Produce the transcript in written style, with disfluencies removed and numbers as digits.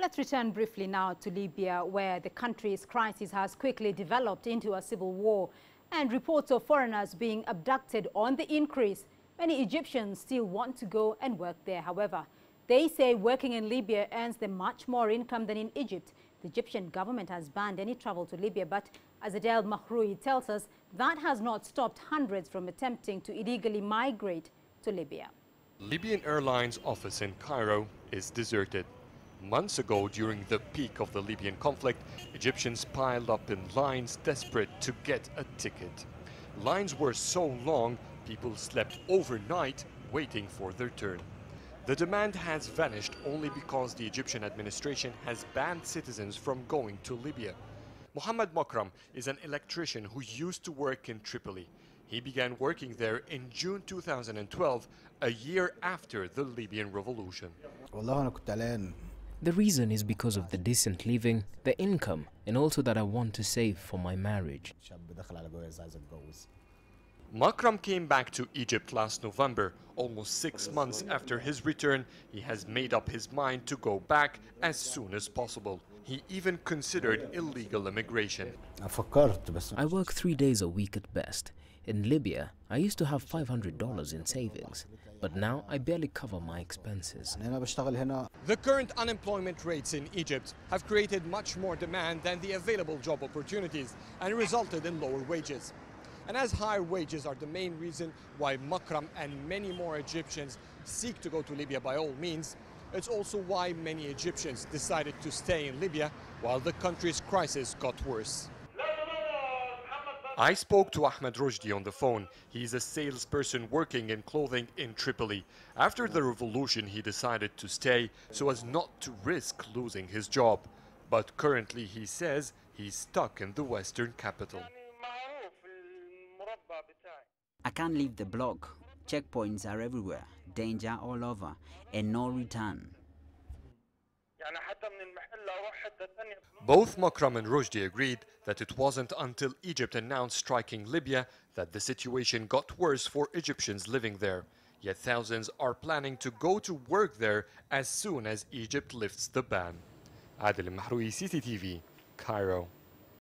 Let's return briefly now to Libya, where the country's crisis has quickly developed into a civil war and reports of foreigners being abducted on the increase. Many Egyptians still want to go and work there. However, they say working in Libya earns them much more income than in Egypt. The Egyptian government has banned any travel to Libya, but as Adel Mahrouky tells us, that has not stopped hundreds from attempting to illegally migrate to Libya. Libyan Airlines office in Cairo is deserted. Months ago, during the peak of the Libyan conflict, Egyptians piled up in lines desperate to get a ticket. Lines were so long, people slept overnight waiting for their turn. The demand has vanished only because the Egyptian administration has banned citizens from going to Libya. Mohammed Makram is an electrician who used to work in Tripoli. He began working there in June 2012, a year after the Libyan revolution. The reason is because of the decent living, the income, and also that I want to save for my marriage. Makram came back to Egypt last November. Almost 6 months after his return, he has made up his mind to go back as soon as possible. He even considered illegal immigration. I work 3 days a week at best. In Libya, I used to have $500 in savings, but now I barely cover my expenses. The current unemployment rates in Egypt have created much more demand than the available job opportunities and resulted in lower wages. And as higher wages are the main reason why Makram and many more Egyptians seek to go to Libya by all means, it's also why many Egyptians decided to stay in Libya while the country's crisis got worse. I spoke to Ahmed Rushdie on the phone. He's a salesperson working in clothing in Tripoli. After the revolution, he decided to stay so as not to risk losing his job. But currently, he says, he's stuck in the western capital. I can't leave the block. Checkpoints are everywhere, danger all over, and no return. Both Makram and Rushdie agreed that it wasn't until Egypt announced striking Libya that the situation got worse for Egyptians living there. Yet thousands are planning to go to work there as soon as Egypt lifts the ban. Adel, Mahrouky, CCTV, Cairo.